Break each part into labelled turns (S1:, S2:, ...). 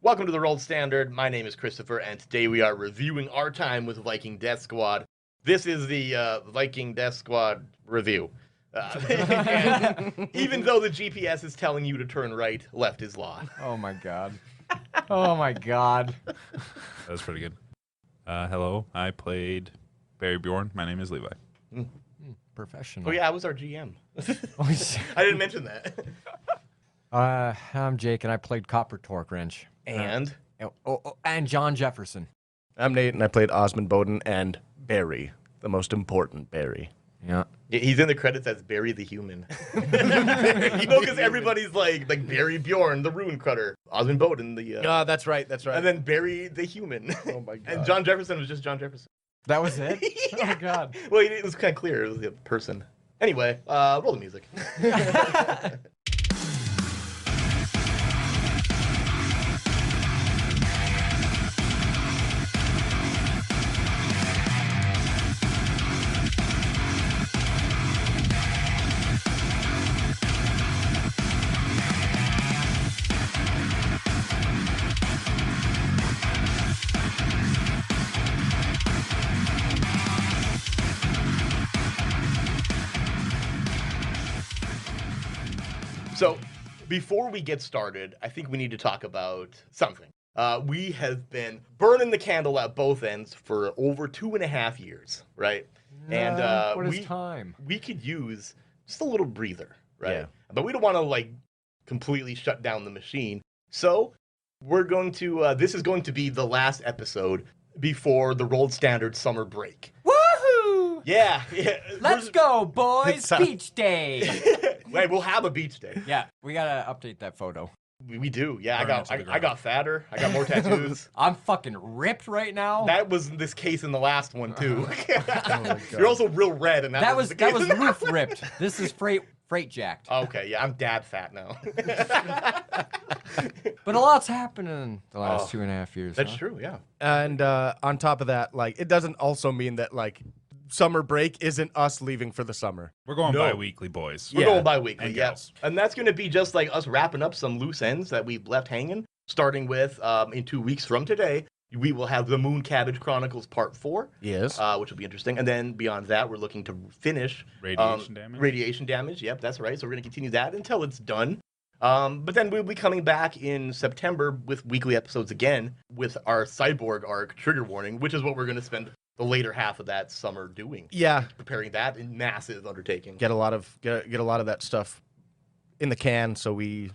S1: Welcome to the Rolled Standard. My name is Christopher, and today we are reviewing our time with Viking Death Squad. This is the Viking Death Squad review. And even though the GPS is telling you to turn right, left is law.
S2: Oh my god. Oh my god.
S3: That was pretty good. Hello, I played Barry Bjorn. My name is Levi.
S2: Professional.
S1: Oh yeah, I was our GM. I didn't mention that.
S2: I'm Jake, and I played Copper Torque Wrench.
S1: And?
S2: And John Jefferson.
S4: I'm Nate, and I played Osmond Bowden and Barry, the most important Barry.
S2: Yeah.
S1: He's in the credits as Barry the Human. Because everybody's like Barry Bjorn, the Rune Cutter. Osmond Bowden, the...
S4: That's right, that's right.
S1: And then Barry the Human.
S4: Oh my god.
S1: And John Jefferson was just John Jefferson.
S2: That was it?
S1: Yeah.
S2: Oh god.
S1: Well, it was kind of clear. It was a person. Anyway, roll the music. So, before we get started, I think we need to talk about something. We have been burning the candle at both ends for over 2.5 years, right? And
S2: what is time?
S1: We could use just a little breather, right?
S4: Yeah.
S1: But we don't want to like completely shut down the machine. So we're going to. This is going to be the last episode before the Rolled Standard summer break.
S2: Woohoo!
S1: Yeah.
S2: Let's go, boys! Beach day!
S1: Wait, we'll have a beach day.
S2: Yeah, we gotta update that photo.
S1: We do. Yeah,
S3: Burn
S1: I got fatter. I got more tattoos.
S2: I'm fucking ripped right now.
S1: That was this case in the last one too.
S4: God.
S1: You're also real red, and
S2: that was
S1: the case in the
S2: roof ripped. This is freight jacked.
S1: Okay, yeah, I'm dad fat now.
S2: But a lot's happened in the last 2.5 years.
S1: That's
S2: huh?
S1: true. Yeah.
S4: And on top of that, like, it doesn't also mean that, like, summer break isn't us leaving for the summer.
S3: We're going
S1: No.
S3: bi-weekly, boys.
S1: We're
S4: Yeah.
S1: going bi-weekly,
S3: And
S1: yes.
S3: girls.
S1: And that's going to be just like us wrapping up some loose ends that we've left hanging, starting with in 2 weeks from today, we will have the Moon Cabbage Chronicles Part 4,
S4: Yes.
S1: which will be interesting. And then beyond that, we're looking to finish
S3: Radiation damage?
S1: Radiation damage, yep, that's right. So we're going to continue that until it's done. But then we'll be coming back in September with weekly episodes again with our Cyborg arc, Trigger Warning, which is what we're going to spend the later half of that summer doing.
S4: Yeah.
S1: Preparing that in massive undertaking.
S4: Get a lot of that stuff in the can, so we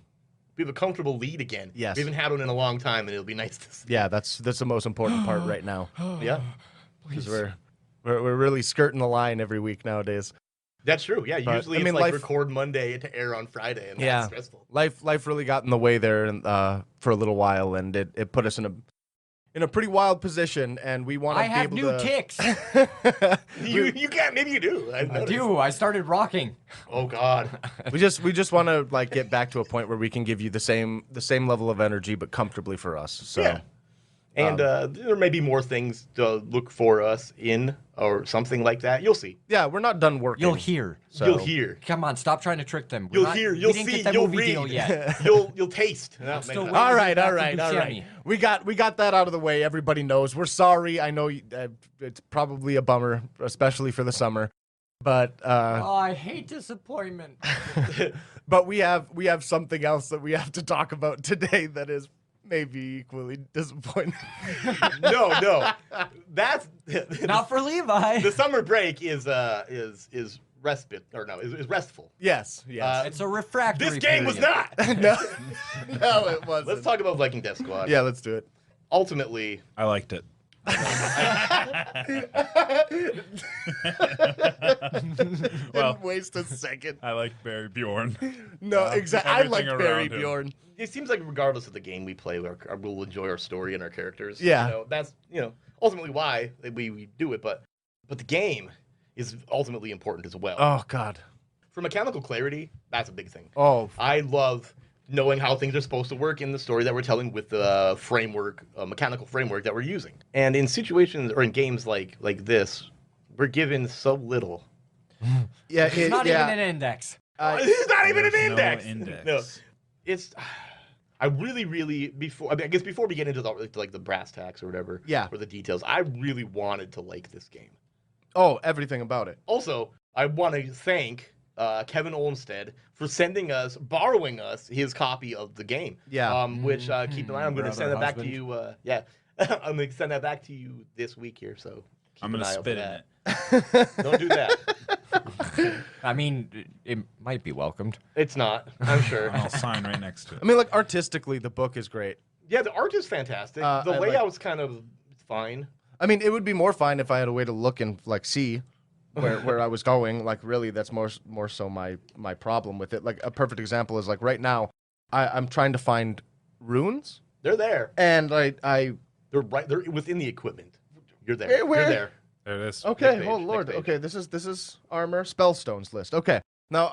S1: have a comfortable lead again.
S4: Yes.
S1: We haven't had one in a long time, and it'll be nice to see.
S4: yeah, that's the most important part right now.
S1: Yeah,
S4: Because we're really skirting the line every week nowadays.
S1: that's true. Yeah,
S4: But,
S1: usually
S4: I
S1: it's
S4: mean,
S1: like
S4: life-
S1: record Monday to air on Friday, and
S4: Yeah.
S1: that's stressful.
S4: Life really got in the way there and for a little while, and it put us in a pretty wild position, and we want to
S2: I
S4: be
S2: have
S4: able
S2: new
S4: to...
S2: ticks.
S1: You can't. Maybe you do.
S2: I do. I started rocking.
S1: Oh God.
S4: we just want to like get back to a point where we can give you the same level of energy, but comfortably for us. So
S1: Yeah. And there may be more things to look for us in, or something like that. You'll see.
S4: yeah, we're not done working.
S2: You'll hear.
S4: So
S1: You'll hear.
S2: Come on, stop trying to trick them.
S1: You'll hear. You'll
S2: we didn't
S1: see.
S2: Get that
S1: You'll
S2: movie
S1: read.
S2: deal yet.
S1: You'll taste.
S2: still waiting.
S4: All right.
S2: Back to
S4: All
S2: Buscemi.
S4: right. We got that out of the way. Everybody knows. We're sorry. I know it's probably a bummer, especially for the summer. But
S2: Oh, I hate disappointment.
S4: but we have something else that we have to talk about today that is maybe equally disappointing.
S1: No. That's
S2: Not for Levi.
S1: the summer break is respite, or no, is restful.
S4: Yes.
S2: It's a refractory.
S1: This game was
S2: period.
S1: not.
S4: No, it wasn't.
S1: Let's talk about Viking Death Squad.
S4: Yeah, let's do it.
S1: Ultimately,
S3: I liked it. Well,
S4: Didn't waste a second.
S3: I liked Barry Bjorn.
S4: No, exactly. I like
S3: everything
S4: Barry
S3: around him.
S4: Bjorn.
S1: it seems like regardless of the game we play, we'll enjoy our story and our characters.
S4: Yeah.
S1: You know, that's ultimately why we do it. But the game is ultimately important as well.
S4: Oh God.
S1: For mechanical clarity, that's a big thing.
S4: Oh.
S1: I love knowing how things are supposed to work in the story that we're telling with the framework, mechanical framework that we're using. And in situations or in games like this, we're given so little.
S4: Yeah.
S2: It's not even an index.
S1: It's not even an
S3: There's no
S1: index.
S3: index.
S1: No, it's. I really before I guess before we get into the brass tacks or whatever,
S4: Yeah.
S1: or the details, I really wanted to like this game.
S4: Oh, everything about it.
S1: Also, I want to thank Kevin Olmsted for borrowing us his copy of the game.
S4: Yeah.
S1: Which keep in mind, I'm going to send that
S2: Brother,
S1: back to you. Yeah, I'm going to send that back to you this week here. So keep
S3: I'm
S1: an
S3: gonna
S1: eye out for
S3: spit in
S1: that.
S3: it.
S1: Don't do that.
S2: I mean, it might be welcomed.
S1: It's not. I'm sure.
S3: I'll sign right next to it.
S4: I mean, like artistically, the book is great.
S1: Yeah, the art is fantastic. The
S4: I
S1: layout's kind of fine.
S4: I mean, it would be more fine if I had a way to look and like see where I was going. Like, really, that's more so my problem with it. Like, a perfect example is like right now, I'm trying to find runes,
S1: They're there.
S4: and I
S1: They're right. They're within the equipment. You're there.
S4: Where?
S1: You're there.
S3: There it is.
S4: okay.
S1: page,
S4: Oh
S1: next
S4: lord.
S1: page.
S4: Okay, this is armor spellstones list. Okay, now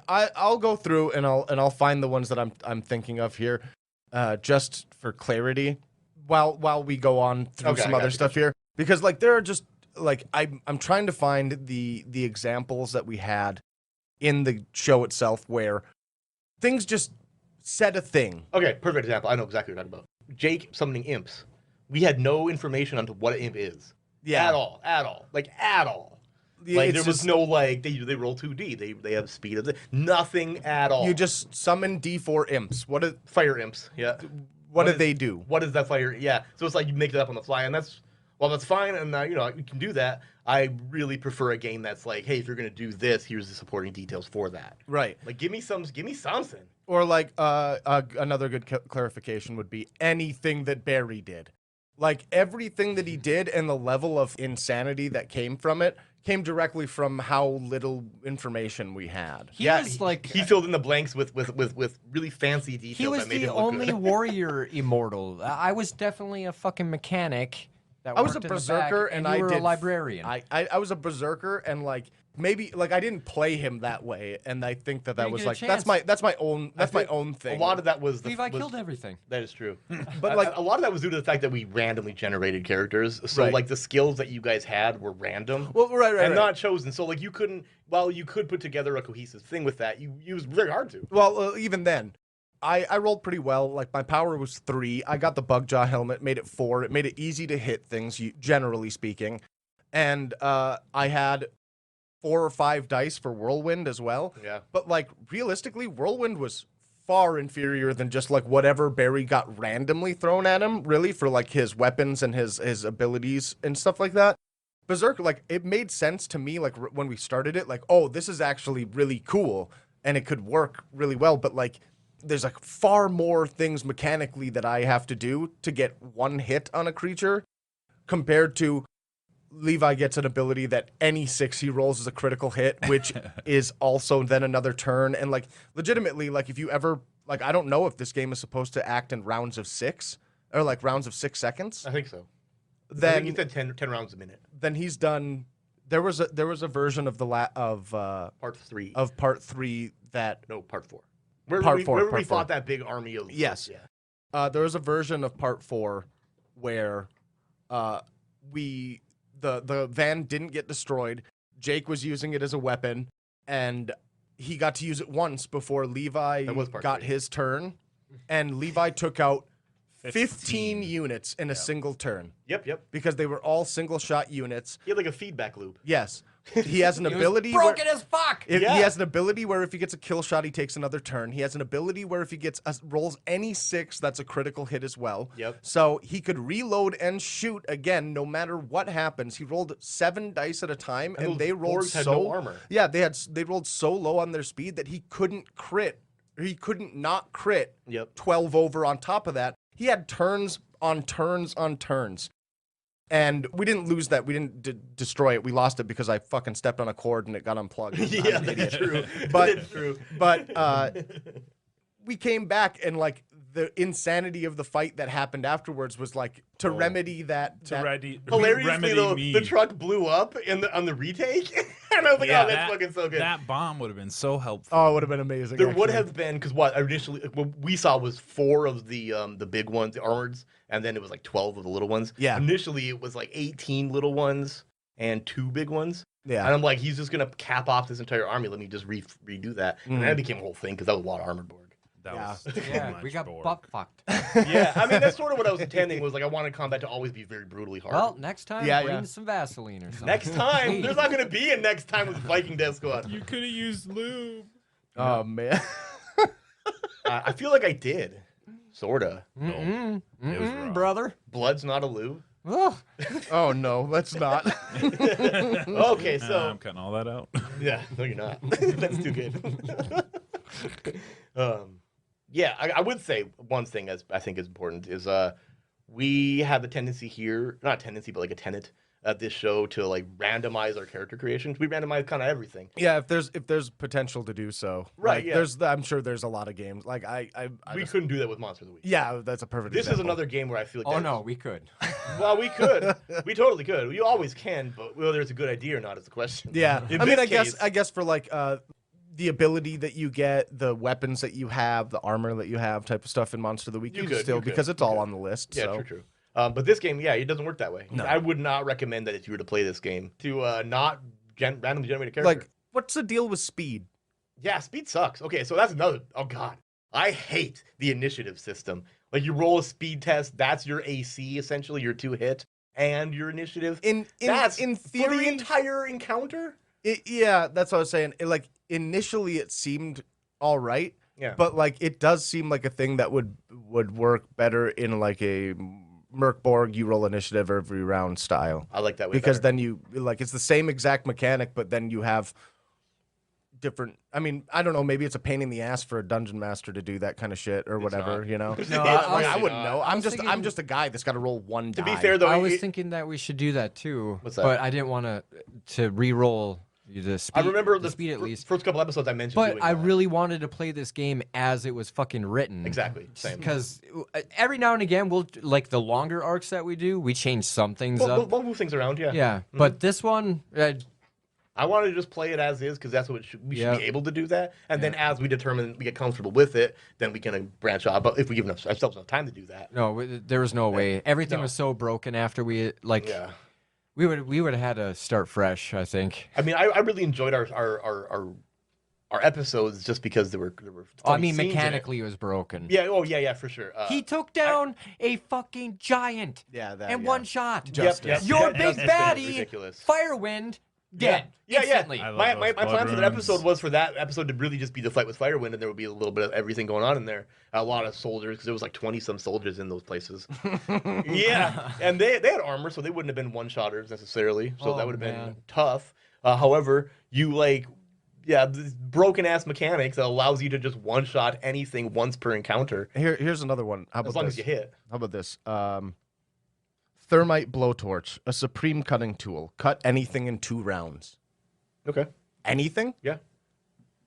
S4: I'll go through and I'll find the ones that I'm thinking of here, just for clarity, while we go on through
S1: Okay,
S4: some
S1: I
S4: other
S1: got you,
S4: stuff here, because like there are just like I'm trying to find the examples that we had in the show itself where things just said a thing.
S1: Okay, perfect example. I know exactly what you're talking about. Jake summoning imps. We had no information on what an imp is.
S4: Yeah.
S1: At all. Like, at all.
S4: Yeah,
S1: Like,
S4: it's
S1: there was
S4: just-
S1: no, like, they roll 2D. They have speed of nothing at all.
S4: You just summon D4 imps.
S1: Fire imps, yeah.
S4: What do
S1: is-
S4: they do?
S1: What is that fire? Yeah. So it's like you make it up on the fly, and that's fine, and you can do that. I really prefer a game that's like, hey, if you're gonna do this, here's the supporting details for that.
S4: Right.
S1: Like, give me something.
S4: Or like another good clarification would be anything that Barry did. Like everything that he did and the level of insanity that came from it came directly from how little information we had.
S2: He was like
S1: He filled in the blanks with really fancy details
S2: he was
S1: that made
S2: the
S1: it look
S2: only
S1: good.
S2: warrior immortal. I was definitely a fucking mechanic. That
S4: I was a
S2: worked in the
S4: berserker
S2: back,
S4: and
S2: you
S4: I
S2: were
S4: did
S2: a librarian.
S4: I was a berserker and like maybe like I didn't play him that way and I think that
S2: didn't
S4: was
S2: get a
S4: like
S2: chance.
S4: that's my own
S1: think
S4: thing.
S1: A lot of that was
S2: Levi killed everything.
S1: That is true.
S4: But, like-
S1: a lot of that was due to the fact that we randomly generated characters. So
S4: Right.
S1: like the skills that you guys had were random.
S4: Well, right,
S1: and
S4: right.
S1: not chosen. So like you couldn't, while you could put together a cohesive thing with that, it was very hard to.
S4: Well, even then, I rolled pretty well. Like my power was 3. I got the bug jaw helmet, made it 4. It made it easy to hit things, generally speaking. And I had 4 or 5 dice for whirlwind as well.
S1: Yeah.
S4: But like realistically, whirlwind was far inferior than just like whatever Barry got randomly thrown at him. Really, for like his weapons and his abilities and stuff like that. Berserker, like it made sense to me. Like when we started it, like oh, this is actually really cool and it could work really well. But like there's like far more things mechanically that I have to do to get one hit on a creature compared to Levi gets an ability that any 6 he rolls is a critical hit, which is also then another turn. And like legitimately, like if you ever like I don't know if this game is supposed to act in rounds of 6 or like rounds of 6 seconds.
S1: I think so. I
S4: Then
S1: think you said 10 rounds a minute.
S4: then he's done. There was a version of
S1: Part 3.
S4: part 3 that
S1: No, part 4. Where
S4: Part
S1: we,
S4: four,
S1: where
S4: part
S1: we
S4: four.
S1: fought that big army of
S4: Yes.
S1: Yeah.
S4: there was a version of part 4 where the van didn't get destroyed. Jake was using it as a weapon, and he got to use it once before Levi
S1: That was part
S4: got
S1: 3.
S4: his turn, and Levi took out 15 units in a single turn
S1: Yep.
S4: because they were all single shot units.
S1: He had like a feedback loop.
S4: Yes. He has an
S2: He was
S4: ability where,
S2: broken as fuck.
S4: He
S1: Yeah.
S4: has an ability where if he gets a kill shot, he takes another turn. He has an ability where if he rolls any 6, that's a critical hit as well.
S1: Yep.
S4: So he could reload and shoot again, no matter what happens. He rolled 7 dice at a time,
S1: And
S4: and
S1: those
S4: they rolled
S1: orcs had
S4: so
S1: no armor.
S4: Yeah, they rolled so low on their speed that he couldn't crit. He couldn't not crit.
S1: Yep.
S4: 12 over on top of that. He had turns on turns on turns. And we didn't lose that. We didn't destroy it. We lost it because I fucking stepped on a cord and it got unplugged.
S1: Yeah,
S4: I'm an
S1: that's
S4: idiot.
S1: true.
S4: But-
S1: That's true.
S4: But we came back and like the insanity of the fight that happened afterwards was like to remedy that.
S1: Hilariously,
S3: remedy
S1: though,
S3: me.
S1: the truck blew up on the retake, and I was like,
S3: Yeah,
S1: "Oh, that's fucking so good."
S3: That bomb would have been so helpful.
S4: Oh, it would have been amazing.
S1: There would
S4: actually.
S1: have been because what we saw was 4 of the big ones, the armoreds, and then it was like 12 of the little ones.
S4: Yeah.
S1: Initially, it was like 18 little ones and 2 big ones.
S4: Yeah.
S1: And I'm like, he's just gonna cap off this entire army. Let me just redo that, and
S4: Mhm.
S1: that became a whole thing because that was a lot of armored board.
S3: That
S4: Yeah.
S3: was too
S2: Yeah,
S3: much
S2: we got
S3: Borg.
S2: butt fucked.
S1: Yeah, I mean that's sort of what I was intending. Was like I wanted combat to always be very brutally hard.
S2: Well, next time,
S4: Yeah,
S2: bring
S4: yeah.
S2: some Vaseline or something.
S1: next time,
S2: Please.
S1: there's not going to be a next time with Viking Death Squad.
S3: You could have used lube.
S4: Oh man.
S1: I feel like I did, sorta.
S2: Mm-mm.
S3: It was
S2: Mm-mm,
S3: raw.
S2: brother.
S1: Blood's not a lube.
S2: Ugh.
S4: Oh no, let's not.
S1: Okay, so
S3: I'm cutting all that out.
S1: yeah, no, you're not. That's too good. Yeah, I would say one thing as I think is important is we have a tendency here, not a tendency, but like a tenet at this show to like randomize our character creations. We randomize kind of everything.
S4: Yeah, if there's potential to do so,
S1: Right,
S4: Like,
S1: yeah.
S4: I'm sure there's a lot of games. Like I
S1: We
S4: just-
S1: couldn't do that with Monster of the Week.
S4: yeah, that's a perfect.
S1: This is
S4: example.
S1: another game where I feel like
S2: Oh
S1: that-
S2: no, we could.
S1: Well, we could. We totally could. We always can, but whether it's a good idea or not is the question.
S4: Yeah,
S1: In
S4: I mean,
S1: this
S4: I
S1: case-
S4: guess for like the ability that you get, the weapons that you have, the armor that you have, type of stuff in Monster of the Week,
S1: You
S4: you
S1: could,
S4: still
S1: you could,
S4: because it's
S1: you
S4: all
S1: could.
S4: on the list.
S1: Yeah,
S4: so.
S1: true, true. But this game, yeah, it doesn't work that way.
S4: No.
S1: I would not recommend that if you were to play this game to not randomly generate a character.
S4: Like, what's the deal with speed?
S1: Yeah, speed sucks. Okay, so that's another. Oh god, I hate the initiative system. Like you roll a speed test, that's your AC essentially, your 2-hit and your initiative. That's
S4: In
S1: for the
S4: theory,
S1: entire encounter.
S4: yeah, that's what I was saying. Like initially, it seemed all right.
S1: Yeah,
S4: But like it does seem like a thing that would work better in like a Merkborg, you roll initiative every round style.
S1: I like that way
S4: Because
S1: better.
S4: then you like it's the same exact mechanic, but then you have different. I mean, I don't know. Maybe it's a pain in the ass for a dungeon master to do that kind of shit or whatever.
S1: not.
S4: You know,
S2: No,
S1: Yeah,
S2: I was-
S4: I wouldn't know. I'm
S2: was
S4: just
S2: thinking-
S4: a guy that's got to roll one
S1: to
S4: die.
S1: be fair though,
S2: I was
S1: it-
S2: thinking that we should do that too.
S1: What's that?
S2: But I didn't want to re-roll the speed.
S1: I remember
S2: the
S1: the
S2: speed at least.
S1: first couple episodes I mentioned.
S2: But
S1: doing
S2: I
S1: that.
S2: really wanted to play this game as it was fucking written.
S1: exactly same.
S2: Because every now and again, we'll like the longer arcs that we do, we change some things
S1: We'll
S2: up.
S1: move things around, yeah.
S2: Yeah, but this one,
S1: I wanted to just play it as is because that's what we should
S2: Yeah.
S1: be able to do that. And then as we determine we get comfortable with it, then we can branch out. But if we give ourselves enough time to do that,
S2: no, there was no way. Everything
S1: No.
S2: was so broken after we like.
S1: yeah.
S2: We would have had to start fresh. I think.
S1: I mean, I really enjoyed our episodes just because there were.
S2: I
S1: funny
S2: mean,
S1: scenes in it.
S2: mechanically, it was broken.
S1: Yeah. Oh yeah. Yeah. For sure.
S2: He took down a fucking giant
S4: Yeah, that.
S2: in
S4: yeah.
S2: one shot.
S4: Justice.
S2: Your
S1: Yeah,
S2: big
S1: Justice is
S2: baddie,
S1: ridiculous.
S2: Firewind, dead.
S1: Yeah,
S2: instantly.
S1: yeah.
S3: I love
S1: My
S3: those
S1: plan for that
S3: blood
S1: episode
S3: runs.
S1: was for that episode to really just be the fight with Firewind, and there would be a little bit of everything going on in there. A lot of soldiers, because there was like 20-some soldiers in those places. Yeah, and they had armor, so they wouldn't have been one-shotters necessarily. So that
S2: Oh,
S1: would have been
S2: man.
S1: tough. However, you like, yeah, this broken-ass mechanics that allows you to just one-shot anything once per encounter,
S4: Here's another one. How
S1: as
S4: about
S1: long
S4: this?
S1: as you hit.
S4: How about this? Thermite blowtorch, a supreme cutting tool. Cut anything in 2 rounds.
S1: Okay.
S4: Anything?
S1: Yeah.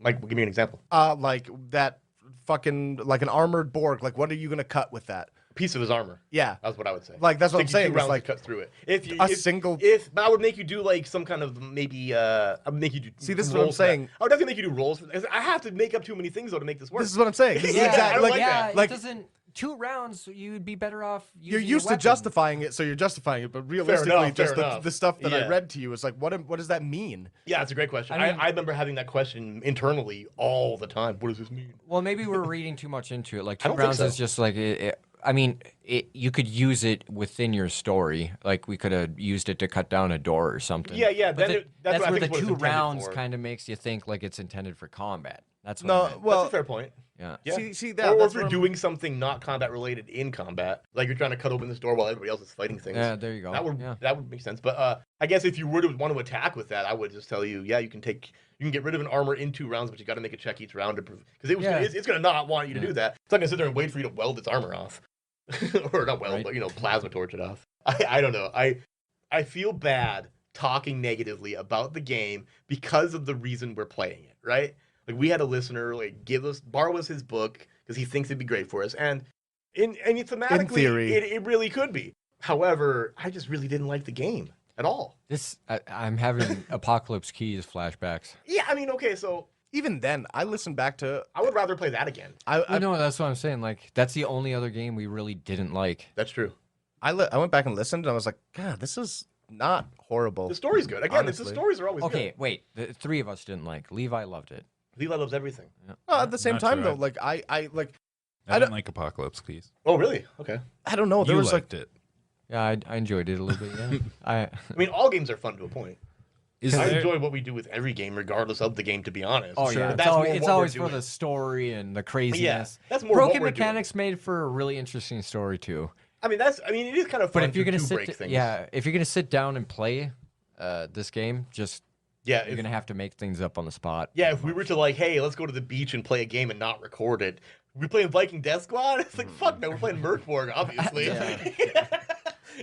S1: Like, give me an example.
S4: Like that fucking like an armored Borg. Like, what are you gonna cut with that?
S1: Piece of his armor.
S4: Yeah,
S1: That's what I would say.
S4: like that's what I'm
S1: Takes you 2
S4: saying. It's
S1: rounds
S4: like
S1: to cut through it. If you,
S4: a
S1: if,
S4: single.
S1: but I would make you do like some kind of maybe. I would make you do.
S4: See, this is
S1: some
S4: what I'm
S1: rolls for that.
S4: saying.
S1: I would definitely make you do rolls. I have to make up too many things though to make this work.
S4: This is what I'm saying. This is
S1: Yeah, I
S4: exactly
S1: don't
S4: like
S1: like
S2: yeah,
S1: that.
S4: like-
S2: it doesn't. 2 rounds, you'd be better off.
S4: you're
S2: using a
S4: used to
S2: weapon.
S4: justifying it, so you're justifying it. But realistically,
S1: fair
S4: just
S1: enough.
S4: the stuff that
S1: Yeah.
S4: I read to you is like, what does that mean?
S1: Yeah, it's a great question.
S2: I mean-
S1: I remember having that question internally all the time. What does this mean?
S2: Well, maybe we're reading too much into it. Like
S1: I
S2: 2
S1: don't think
S2: rounds
S1: so.
S2: is just like I mean, you could use it within your story. Like we could have used it to cut down a door or something.
S1: Yeah, yeah.
S2: But
S1: Then that's
S2: that's
S1: what I
S2: where
S1: think
S2: the
S1: is what it's
S2: 2
S1: intended
S2: rounds
S1: for.
S2: kind of makes you think like it's intended for combat. That's what
S4: No,
S2: I meant.
S4: well,
S1: That's a fair point.
S2: Yeah.
S1: Yeah.
S4: see that.
S1: Or
S4: that's
S1: if you're
S4: where I'm-
S1: doing something not combat related in combat, like you're trying to cut open this door while everybody else is fighting things.
S2: Yeah, there you go. Yeah.
S1: That would make sense. But I guess if you were to want to attack with that, I would just tell you, yeah, you can get rid of an armor in 2 rounds, but you got to make a check each round to prove because
S2: Yeah.
S1: it's gonna not want you to do that. It's not gonna sit there and wait for you to weld its armor off, or not weld,
S2: Right.
S1: but plasma torch it off. I don't know. I feel bad talking negatively about the game because of the reason we're playing it. Right? Like we had a listener like borrow us his book because he thinks it'd be great for us, and thematically,
S4: theory.
S1: it really could be. However, I just really didn't like the game at all.
S2: I'm having Apocalypse Keys flashbacks.
S1: Yeah, I mean, okay, so
S4: even then, I listened back to.
S1: I would rather play that again.
S4: I
S2: No, that's what I'm saying. Like that's the only other game we really didn't like.
S1: That's true.
S4: I went back and listened, and I was like, God, this is not horrible.
S1: The story's good. Again, the
S4: Honestly.
S1: stories are always
S2: Okay,
S1: good.
S2: wait. The 3 of us didn't like. Levi loved it.
S1: Levi loves everything.
S4: At the same
S3: Not
S4: time,
S3: sure.
S4: though, like I
S3: I
S4: don't-
S3: didn't like Apocalypse, Keys.
S1: Oh, really? Okay.
S4: I don't know. There
S3: You
S4: was
S3: liked it.
S2: Yeah, I enjoyed it a little bit. Yeah,
S1: I mean, all games are fun to a point.
S3: Is
S1: I
S3: there,
S1: enjoy what we do with every game, regardless of the game, to be honest.
S2: oh
S4: Sure.
S2: yeah,
S1: But
S2: it's
S1: that's
S2: always,
S1: more
S2: it's
S1: what we're
S2: always for
S1: doing.
S2: the story and the
S1: Yeah,
S2: craziness.
S1: that's more
S2: Broken
S1: what we're
S2: mechanics made for a really interesting story too.
S1: doing. I mean, it is kind of fun
S2: But if you're gonna
S1: to break
S2: sit,
S1: things.
S2: if you're gonna sit down and play this game, just
S1: Yeah,
S2: you're gonna have to make things up on the spot.
S1: yeah, if we were to like, hey, let's go to the beach and play a game and not record it, we playing Viking Death Squad? It's like, fuck no, we're playing Merkborg, obviously.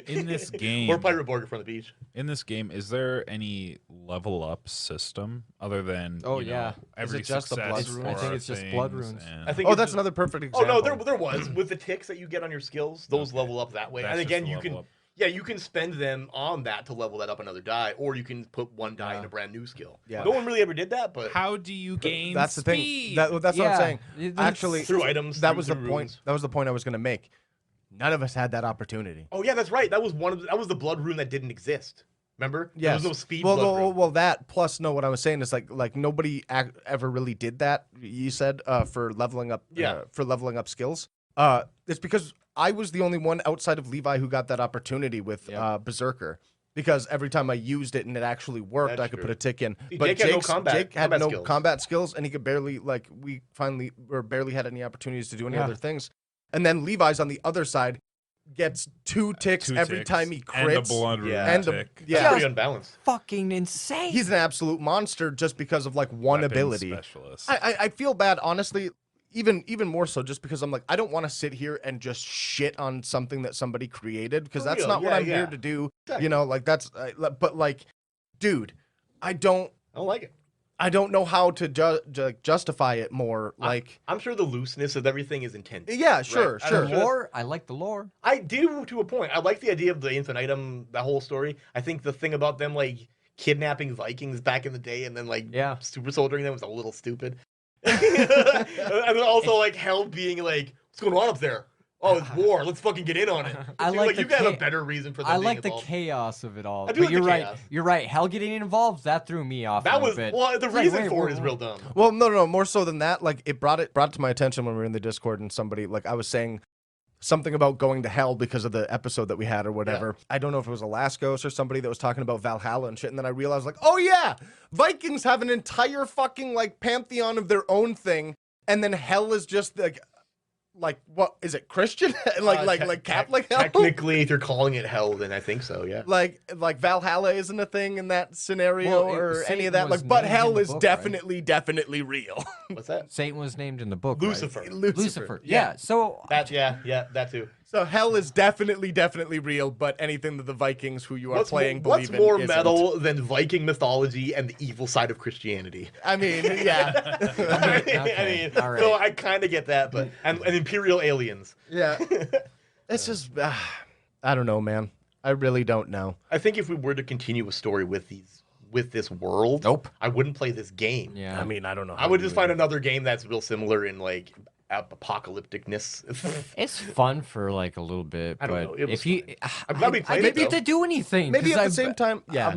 S3: in this game?
S1: Or Pirate Borg from the beach.
S3: In this game, is there any level up system other than
S2: Oh,
S3: you know,
S2: yeah.
S3: every
S4: it just the
S3: success
S4: blood
S3: for
S4: runes?
S2: I think it's just blood
S3: things
S2: runes.
S3: and-
S1: I think
S4: Oh,
S1: it's
S4: that's
S1: just-
S4: another perfect
S1: Oh
S4: example.
S1: no, there was with the ticks that you get on your skills. Those level up that way,
S3: That's
S1: and
S3: just
S1: again,
S3: the
S1: you
S3: level
S1: can
S3: up.
S1: yeah, you can spend them on that to level that up another die, or you can put one die in a brand new skill.
S4: Yeah.
S1: No one really ever did that, but
S3: How do you gain
S4: That's the
S3: speed?
S4: thing. That's what I'm saying.
S2: It's-
S4: Actually,
S1: through items.
S4: that
S1: through-
S4: was the
S1: through
S4: point.
S1: runes.
S4: That was the point I was going to make. None of us had that opportunity.
S1: Oh yeah, that's right. That was that was the blood rune that didn't exist. Remember? There
S4: Yes.
S1: was no speed
S4: well,
S1: blood rune.
S4: well, that plus no. What I was saying is like nobody ever really did that. You said for leveling up.
S1: Yeah.
S4: For leveling up skills. It's because I was the only one outside of Levi who got that opportunity with Berserker. Because every time I used it and it actually worked,
S1: That's
S4: I could
S1: true.
S4: put a tick in.
S1: See,
S4: But
S1: Jake had no
S4: Jake had
S1: combat
S4: no
S1: skills.
S4: combat skills, and he could barely we finally or barely had any opportunities to do any
S2: Yeah.
S4: other things. And then Levi's on the other side gets two ticks
S3: Two
S4: every
S3: ticks
S4: time he
S3: and the
S4: crits.
S3: blood rune
S1: Yeah.
S3: tick.
S1: That's
S4: yeah.
S1: pretty unbalanced.
S2: fucking insane.
S4: He's an absolute monster just because of like one
S3: Weapons
S4: ability.
S3: specialist.
S4: I feel bad, honestly, even more so just because I'm like, I don't want to sit here and just shit on something that somebody created because
S1: For
S4: that's
S1: real,
S4: not what
S1: yeah,
S4: I'm
S1: yeah.
S4: here to do.
S1: Exactly.
S4: You know, like that's, but like, dude, I don't
S1: like it.
S4: know how to justify it more. Like,
S1: I'm sure the looseness of everything is intense.
S4: yeah, sure,
S1: Right. I
S4: sure.
S1: don't know.
S2: lore. I like the lore.
S1: I do to a point. I like the idea of the infinitum, that whole story. I think the thing about them like kidnapping Vikings back in the day and then like
S2: Yeah.
S1: super soldiering them was a little stupid. And then also like Hell being like, what's going on up there? Oh, it's war. Let's fucking get in on it.
S2: I
S1: Seems
S2: like the
S1: you could have a
S2: cha-
S1: better reason for them
S2: I
S1: being
S2: like the
S1: involved.
S2: chaos of it all.
S1: I do
S2: But
S1: like
S2: you're
S1: the
S2: right.
S1: chaos.
S2: You're right. Hell getting involved, that threw me off a
S1: That
S2: little
S1: was
S2: bit.
S1: well. The
S2: It's like,
S1: reason
S2: wait,
S1: for it
S2: whoa,
S1: is
S2: whoa.
S1: real dumb.
S4: Well, no, more so than that. Like, it brought it to my attention when we were in the Discord and somebody, like, I was saying something about going to hell because of the episode that we had or whatever. I don't know if it was Alaskos or somebody that was talking about Valhalla and shit. And then I realized, like, oh yeah, Vikings have an entire fucking, like, pantheon of their own thing. And then hell is just, like what is it, Christian? like Catholic hell?
S1: Technically, if you're calling it hell, then I think so. Yeah.
S4: Like Valhalla isn't a thing in that scenario
S2: Well,
S4: or any
S2: Satan
S4: of that.
S2: was
S4: Like, but
S2: named in
S4: hell
S2: the
S4: is
S2: book,
S4: definitely real.
S1: What's that?
S2: Satan was named in the book. right?
S1: Lucifer.
S2: Lucifer.
S1: Yeah.
S2: Yeah. So
S1: That that too.
S4: So hell is definitely real, but anything that the Vikings who you are playing
S1: what's
S4: believe
S1: more
S4: in isn't.
S1: metal than Viking mythology and the evil side of Christianity?
S4: I mean, yeah.
S1: I mean,
S2: all right.
S1: so I kind of get that, but and imperial aliens.
S4: Yeah. It's just I don't know, man. I really don't know.
S1: I think if we were to continue a story with this world,
S2: Nope.
S1: I wouldn't play this game.
S2: yeah.
S4: I mean, I don't know.
S1: I would just find another game that's real similar in like apocalypticness.
S2: It's fun for like a little bit,
S1: I don't
S2: but
S1: know, it was
S2: if you,
S1: I'm glad we
S2: I
S1: played
S2: didn't
S1: it,
S2: get
S1: though.
S2: to do anything.
S4: Maybe
S2: 'cause
S4: at the same time, yeah.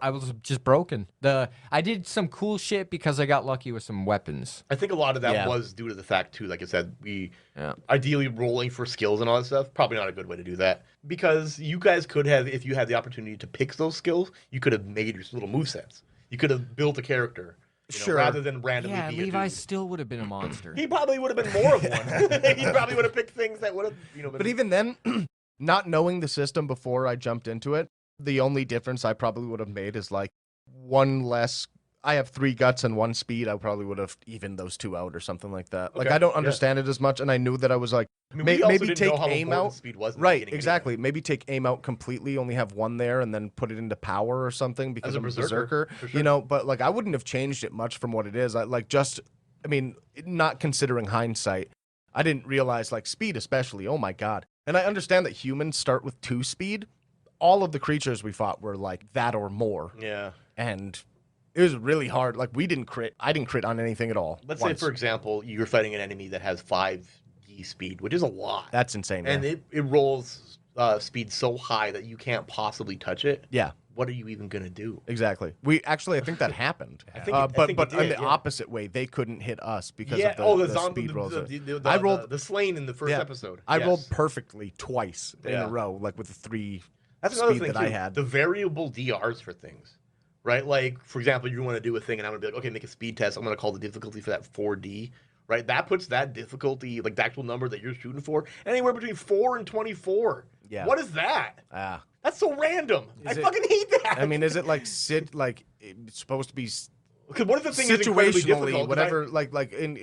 S2: I was just broken. I did some cool shit because I got lucky with some weapons.
S1: I think a lot of that
S4: Yeah.
S1: was due to the fact too, like I said, we
S2: Yeah.
S1: ideally rolling for skills and all that stuff, probably not a good way to do that. Because you guys could have, if you had the opportunity to pick those skills, you could have made your little movesets. You could have built a character.
S4: Sure.
S1: Rather than randomly
S2: Yeah,
S1: be a
S2: Levi
S1: dude.
S2: still would have been a monster.
S1: He probably would have been more of one. He probably would have picked things that would have, been...
S4: But even then, not knowing the system before I jumped into it, the only difference I probably would have made is like one less. I have 3 guts and 1 speed. I probably would have evened those 2 out or something like that. Like
S1: Okay,
S4: I don't
S1: yeah.
S4: understand it as much, and I knew that I was like,
S1: I mean, we also
S4: maybe
S1: didn't
S4: take
S1: know how
S4: aim
S1: important
S4: out.
S1: speed was in the
S4: Right,
S1: beginning
S4: exactly.
S1: anyway.
S4: Maybe take aim out completely, only have 1 there, and then put it into power or something because
S1: a
S4: I'm a
S1: berserker,
S4: berserker.
S1: for sure.
S4: You know, but like I wouldn't have changed it much from what it is. I mean, not considering hindsight, I didn't realize like speed, especially. Oh my god! And I understand that humans start with 2 speed. All of the creatures we fought were like that or more,
S1: Yeah.
S4: and it was really hard. Like we didn't crit. I didn't crit on anything at all.
S1: Let's
S4: once.
S1: say, for example, you're fighting an enemy that has 5D speed, which is a lot.
S4: That's insane.
S1: and
S4: man.
S1: it rolls speed so high that you can't possibly touch it.
S4: Yeah.
S1: what are you even gonna do?
S4: Exactly. I think that happened.
S1: I think it
S4: but
S1: did,
S4: in the
S1: yeah.
S4: opposite way, they couldn't hit us because
S1: Yeah.
S4: of the
S1: zombie,
S4: speed rolls.
S1: I
S4: I
S1: rolled
S4: rolled
S1: the slain in the first episode.
S4: I rolled
S1: Yes.
S4: perfectly twice in
S1: Yeah.
S4: a row, like with the 3
S1: That's another
S4: speed
S1: thing
S4: that
S1: too.
S4: I had.
S1: The variable DRs for things, right? Like for example, you want to do a thing, and I'm gonna be like, okay, make a speed test. I'm gonna call the difficulty for that 4D, right? That puts that difficulty, like the actual number that you're shooting for, anywhere between 4 and 24.
S4: Yeah.
S1: What is that?
S4: Ah.
S1: That's so random. I
S4: Is it-
S1: fucking hate that.
S4: I mean, is it like it's supposed to be
S1: because what if the thing is incredibly difficult?
S4: situationally,
S1: 'Cause
S4: whatever, in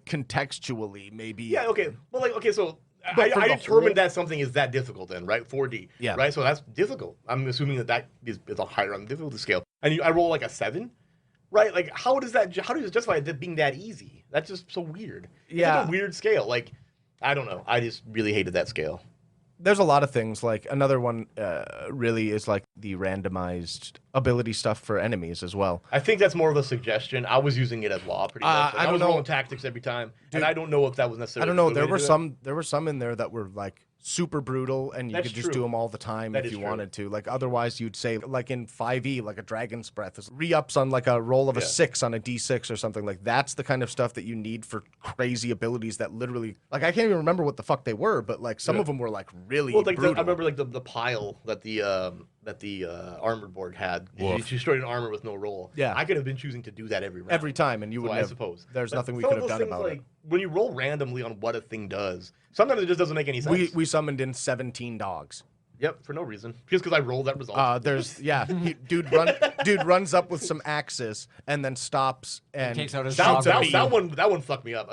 S4: contextually, maybe?
S1: Yeah. Okay. Well, like okay, so.
S4: But for
S1: I
S4: the
S1: determined
S4: whole-
S1: that something is that difficult then, right? 4D.
S4: Yeah.
S1: Right? So that's difficult. I'm assuming that is a higher on the difficulty scale. And I roll like a 7, right? Like, how does it justify it being that easy? That's just so weird.
S4: Yeah.
S1: It's such a weird scale. Like, I don't know. I just really hated that scale.
S4: There's a lot of things. Like another one, really is like the randomized ability stuff for enemies as well.
S1: I think that's more of a suggestion. I was using it as law pretty much. Like,
S4: I
S1: I was
S4: don't know.
S1: rolling tactics every time, and I don't know if that was necessarily.
S4: I don't know.
S1: the
S4: There
S1: way to
S4: were
S1: do it.
S4: some in there that were like super brutal, and you
S1: That's
S4: could just
S1: true.
S4: do them all the time
S1: That
S4: if
S1: is
S4: you
S1: true.
S4: wanted to. Like otherwise, you'd say like in 5e, like a dragon's breath is re-ups on like a roll of a
S1: Yeah.
S4: 6 on a d6 or something. Like that's the kind of stuff that you need for crazy abilities that literally, like I can't even remember what the fuck they were, but like some of them were like really
S1: Well, like
S4: brutal.
S1: I remember like the pile that the armored borg had.
S3: Woof.
S1: She destroyed an armor with no roll.
S4: Yeah.
S1: I could have been choosing to do that every round.
S4: Every time, and you
S1: So
S4: wouldn't
S1: I
S4: have.
S1: suppose
S4: There's
S1: But
S4: nothing we
S1: some
S4: could
S1: of
S4: have
S1: those
S4: done
S1: things,
S4: about
S1: like,
S4: it.
S1: when you roll randomly on what a thing does, sometimes it just doesn't make any sense.
S4: We summoned in 17 dogs.
S1: Yep, for no reason, just because I rolled that result.
S4: Dude runs up with some axes and then stops and
S2: takes out his
S4: shoots
S2: dog.
S4: at you.
S1: that one fucked me up.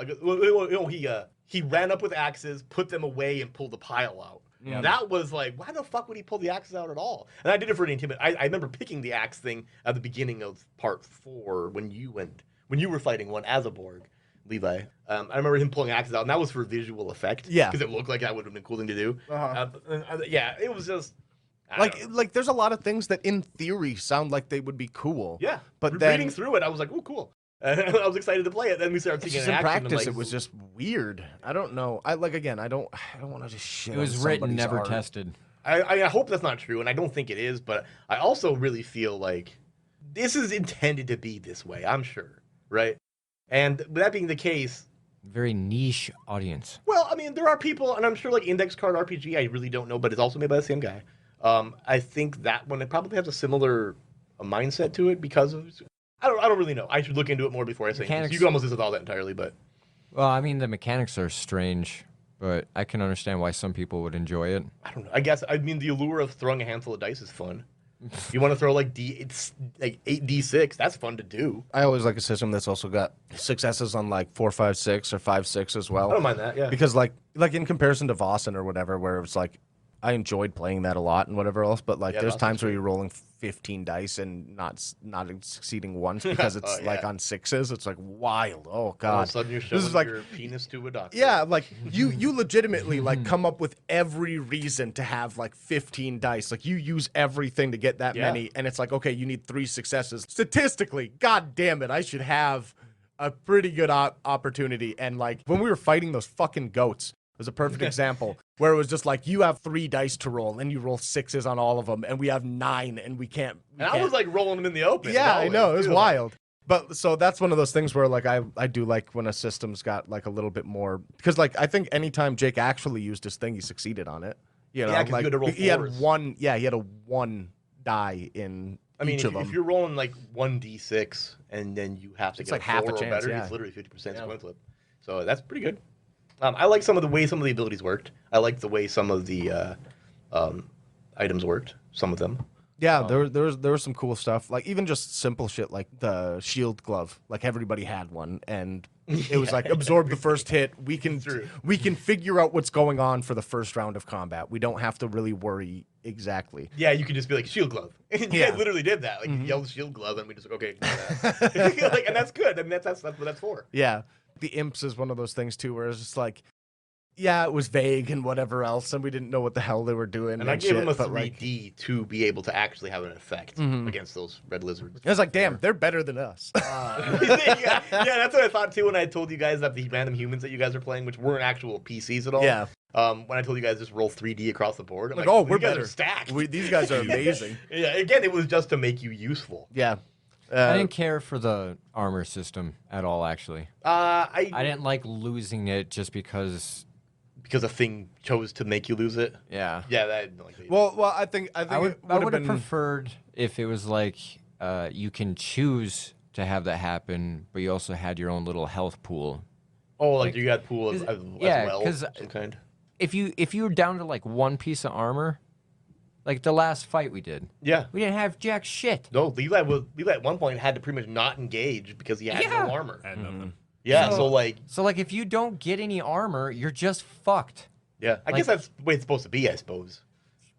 S1: He ran up with axes, put them away, and pulled the pile out.
S2: Yeah.
S1: That was like, why the fuck would he pull the axes out at all? And I did it for the intimidate. I remember picking the axe thing at the beginning of part 4 when you were fighting one as a Borg, Levi. I remember him pulling axes out, and that was for visual effect.
S4: Yeah.
S1: because it looked like that would have been a cool thing to do. Yeah, it was just I don't know.
S4: Like there's a lot of things that in theory sound like they would be cool.
S1: Yeah,
S4: but
S1: reading
S4: then
S1: through it, I was like, oh, cool. And I was excited to play it. Then we started
S4: it's
S1: seeing
S4: just
S1: it
S4: in
S1: in action.
S4: practice
S1: I'm like,
S4: it was just weird. I don't know. I don't want to just shit.
S2: It was
S4: on
S2: written,
S4: somebody's
S2: never
S4: art.
S2: tested.
S1: I hope that's not true, and I don't think it is, but I also really feel like this is intended to be this way, I'm sure, right? And with that being the case,
S2: Very niche audience.
S1: well, I mean, there are people, and I'm sure like Index Card RPG, I really don't know, but it's also made by the same guy. I think that one, it probably has a similar mindset to it because of, I don't really know. I should look into it more before I say anything.
S2: Mechanics-
S1: You can almost disavow that entirely, but
S2: Well, I mean, the mechanics are strange, but I can understand why some people would enjoy it.
S1: I don't know. I mean, the allure of throwing a handful of dice is fun. You want to throw like it's like 8d6, that's fun to do.
S4: I always like a system that's also got successes on like 4, 5, 6 or 5, 6 as well.
S1: I don't mind that, yeah.
S4: Because like in comparison to Vossen or whatever, where it's like I enjoyed playing that a lot and whatever else, but like
S1: Yeah,
S4: there's
S1: Vossen's
S4: times where you're rolling 15 dice and not succeeding once because it's
S1: Oh,
S4: like
S1: yeah.
S4: on 6s. It's like wild. Oh
S1: All of
S4: god.
S1: a sudden you're
S4: This
S1: showing
S4: is like
S1: your penis to a doctor.
S4: yeah, like you legitimately like come up with every reason to have like 15 dice. Like you use everything to get that
S1: Yeah.
S4: many, and it's like okay, you need 3 successes. Statistically, god damn it, I should have a pretty good opportunity. And like when we were fighting those fucking goats, it was a perfect example where it was just like you have 3 dice to roll, and you roll 6s on all of them, and we have 9, and we can't.
S1: And I was like rolling them in the open.
S4: yeah, I
S1: always,
S4: know it was
S1: too.
S4: wild. But so that's one of those things where like I do like when a system's got like a little bit more, because like I think anytime Jake actually used his thing, he succeeded on it. You know,
S1: Yeah, 'cause you
S4: like
S1: had to roll
S4: he had
S1: fours.
S4: one. Yeah, he had a 1 die in
S1: I mean,
S4: each of them.
S1: if you're rolling like 1d6 and then you have to
S4: It's
S1: get
S4: like
S1: a
S4: half a
S1: 4 or
S4: chance,
S1: better,
S4: yeah.
S1: it's literally 50% coin flip. So that's pretty good. I like some of the way some of the abilities worked. I like the way some of the items worked. Some of them.
S4: Yeah, there was some cool stuff. Like even just simple shit like the shield glove. Like everybody had one, and it was like absorb the first hit. We can figure out what's going on for the first round of combat. We don't have to really worry exactly.
S1: Yeah, you could just be like shield glove. And
S4: Yeah.
S1: yeah, literally did that. Like you yelled shield glove, and we just like okay, ignore that. Like, and that's good. I mean, that's what that's for.
S4: Yeah, the imps is one of those things too, where it's just like yeah, it was vague and whatever else, and we didn't know what the hell they were doing.
S1: And I gave him a
S4: but
S1: 3D to be able to actually have an effect against those red lizards.
S4: I was like, damn, they're better than us.
S1: Yeah, that's what I thought too when I told you guys that the random humans that you guys are playing, which weren't actual PCs at all.
S4: Yeah.
S1: When I told you guys just roll 3D across the board, I'm
S4: Like,
S1: like,
S4: oh,
S1: these
S4: we're
S1: guys
S4: better.
S1: are stacked.
S4: These guys are amazing.
S1: Yeah, again, it was just to make you useful.
S4: Yeah.
S2: I didn't care for the armor system at all, actually. I didn't like losing it just because
S1: because a thing chose to make you lose it.
S2: Yeah.
S1: Yeah, that. Like,
S4: Well, I think
S2: I
S4: it
S2: would
S4: have
S2: have
S4: been.
S2: preferred if it was like you can choose to have that happen, but you also had your own little health pool.
S1: oh, like you got pool as
S2: yeah,
S1: well,
S2: 'cause
S1: some kind.
S2: If you were down to like one piece of armor, like the last fight we did,
S1: Yeah.
S2: we didn't have jack shit.
S1: No, Levi at one point had to pretty much not engage because he had
S2: Yeah.
S1: no armor.
S3: And nothing.
S1: Yeah, so like,
S2: So like if you don't get any armor, you're just fucked.
S1: yeah, I guess that's the way it's supposed to be, I suppose.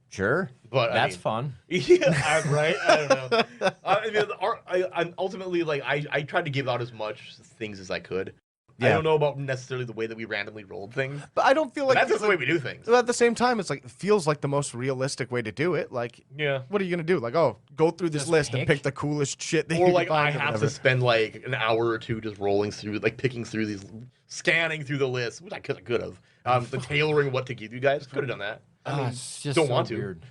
S2: Sure,
S1: But
S2: that's
S1: I mean,
S2: fun.
S1: Yeah, right. I don't know. I mean, I'm ultimately like I tried to give out as much things as I could. I
S4: Yeah.
S1: don't know about necessarily the way that we randomly rolled things.
S4: But I don't feel
S1: But
S4: like
S1: that's just the way we do things.
S4: At the same time, it's like it feels like the most realistic way to do it. Like,
S1: Yeah.
S4: what are you gonna do? Like, oh, go through this
S2: Just
S4: list and
S2: pick?
S4: pick the coolest shit that
S1: Or
S4: you
S1: like
S4: can find
S1: I
S4: or
S1: have
S4: whatever.
S1: to spend like an hour or two just rolling through, like picking through these, scanning through the list, which I could have. The tailoring what to give you guys could have done that. I mean,
S2: It's just
S1: don't
S2: so
S1: want to.
S2: weird.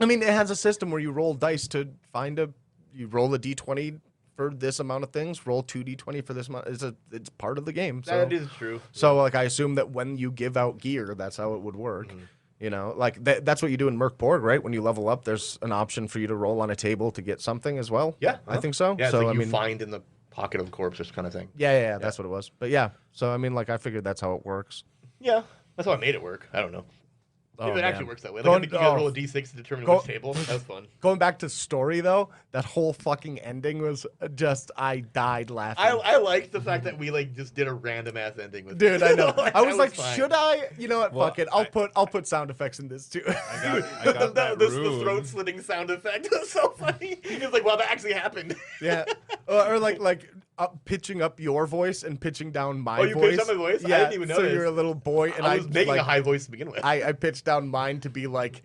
S4: I mean, it has a system where you roll dice to find you roll a d20 for this amount of things, roll 2d20 for this amount. It's part of the game. So.
S1: That is true.
S4: So, like, I assume that when you give out gear, that's how it would work. You know, like, that's what you do in Merc Borg, right? When you level up, there's an option for you to roll on a table to get something as well.
S1: Yeah,
S4: I think so.
S1: Yeah, it's
S4: so,
S1: like
S4: I
S1: you
S4: mean,
S1: find in the pocket of a corpse, this kind of thing.
S4: yeah, that's what it was. But yeah, so, I mean, like, I figured that's how it works.
S1: Yeah, that's how I made it work. I don't know.
S4: Oh,
S1: If it actually
S4: man.
S1: works that way. Like,
S4: Going-
S1: I think you guys
S4: oh.
S1: roll a d6 to determine
S4: Go-
S1: which table. That was fun.
S4: Going back to story, though, that whole fucking ending was just, I died laughing.
S1: I liked the fact that we like just did a random ass ending with
S4: Dude, I know. I was
S1: that
S4: like,
S1: fine.
S4: should I? You know what?
S3: Well,
S4: Fuck it. I'll put sound effects in this too.
S3: I got that
S1: the
S3: rune.
S1: throat slitting sound effect was so funny. It's like, wow, that actually happened.
S4: Yeah, or like pitching up your voice and pitching down my
S1: Oh, you
S4: voice.
S1: pitched up my voice? I
S4: Yeah,
S1: didn't even
S4: so
S1: notice.
S4: you're a little boy, and
S1: I was making
S4: like,
S1: a high voice to begin with.
S4: I pitched down mine to be like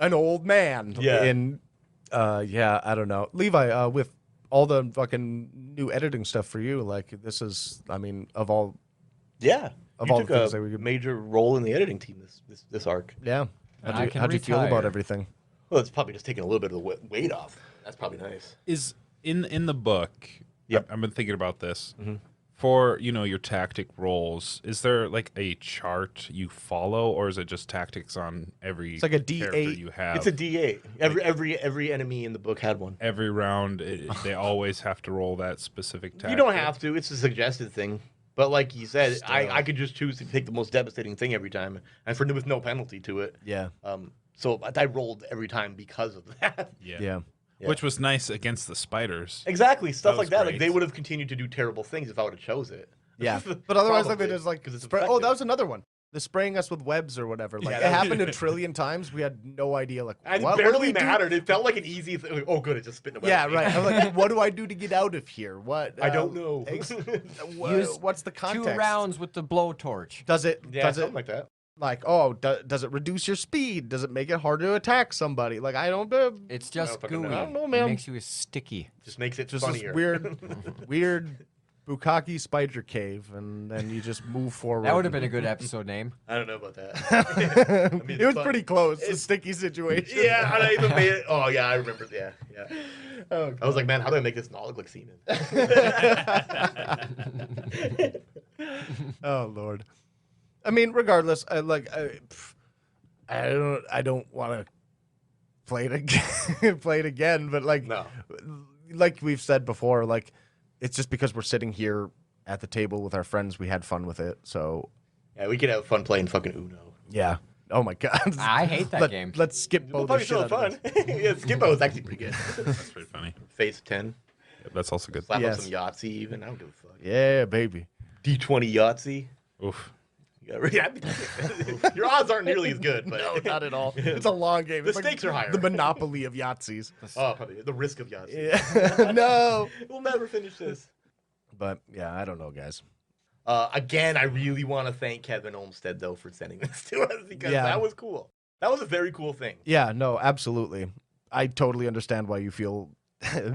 S4: an old man.
S1: Yeah.
S4: And yeah, I don't know, Levi. With all the fucking new editing stuff for you, like this is, I mean, of all,
S1: yeah,
S4: Of
S1: you
S4: all
S1: took
S4: the things
S1: a
S4: that we could-
S1: major role in the editing team this arc.
S4: yeah.
S2: And
S4: How
S2: I
S4: do
S2: can
S4: you feel about
S2: retire.
S4: everything?
S1: Well, it's probably just taking a little bit of the weight off. That's probably nice.
S3: Is in the book.
S1: Yep.
S3: I've been thinking about this. For your tactic rolls, is there like a chart you follow, or is it just tactics on every?
S4: It's like a
S3: character
S4: D8.
S3: you have.
S1: It's a D8. Every enemy in the book had one.
S3: Every round, they always have to roll that specific tactic.
S1: You don't have to. It's a suggested thing. But like you said, I could just choose to pick the most devastating thing every time, and with no penalty to it.
S4: Yeah.
S1: So I rolled every time because of that.
S3: Yeah. Which was nice against the spiders.
S1: Exactly, stuff
S3: That
S1: like
S3: was
S1: that. Like
S3: great.
S1: they would have continued to do terrible things if I would have chose it.
S4: Yeah,
S1: That's the
S4: but otherwise,
S1: problem
S4: like they
S1: with it,
S4: just like
S1: 'cause it's
S4: spray. Oh,
S1: effective.
S4: that was another one. The spraying us with webs or whatever. Like
S1: Yeah,
S4: it
S1: that-
S4: happened a trillion times. We had no idea. Like
S1: And
S4: what
S1: it
S4: do
S1: barely
S4: we do?
S1: mattered. It felt like an easy thing. Like, oh, good, it just spit in a web.
S4: Yeah, right. I'm like, what do I do to get out of here? What?
S1: I don't know.
S4: What's the context?
S2: 2 rounds with the blowtorch.
S4: Does it?
S1: Yeah,
S4: does it?
S1: something like that.
S4: Like, oh, does it reduce your speed? Does it make it harder to attack somebody? Like, I don't.
S2: It's just
S1: fucking
S2: gooey.
S1: know. I
S4: don't know,
S2: It
S4: man.
S2: makes you sticky.
S1: Just makes it
S4: Just
S1: funnier.
S4: this weird Bukkake spider cave, and then you just move forward.
S2: That would have been a good episode name.
S1: I don't know about that. I mean,
S4: it was
S1: but-
S4: pretty close. The sticky situation.
S1: Yeah, and I even made it. Oh yeah, I remember. Yeah.
S4: Oh,
S1: I was like, man, how do I make this not look like semen?
S4: Oh Lord. I mean, regardless, I don't want to play it again. Play it again, but like,
S1: No.
S4: like we've said before, like it's just because we're sitting here at the table with our friends, we had fun with it. So
S1: Yeah, we could have fun playing fucking Uno.
S4: yeah. Oh my God.
S2: I hate that game.
S4: Let's skip
S1: Well,
S4: both.
S1: probably still fun. Yeah, Skippo was actually pretty good.
S3: That's pretty funny.
S1: Face 10.
S3: Yeah, that's also good.
S1: Slap
S4: Yes.
S1: up some Yahtzee even. I don't give a fuck.
S4: Yeah, baby.
S1: D20 Yahtzee.
S3: Oof.
S1: Yeah, your odds aren't nearly as good, but
S4: No, not at all. It's a long game.
S1: The
S4: It's like
S1: stakes are higher.
S4: The monopoly of Yahtzees.
S1: Oh, probably the risk of Yahtzee.
S4: Yeah. No.
S1: We'll never finish this.
S4: But yeah, I don't know, guys.
S1: Again, I really want to thank Kevin Olmsted though for sending this to us because
S4: Yeah.
S1: that was cool. That was a very cool thing.
S4: Yeah, no, absolutely. I totally understand why you feel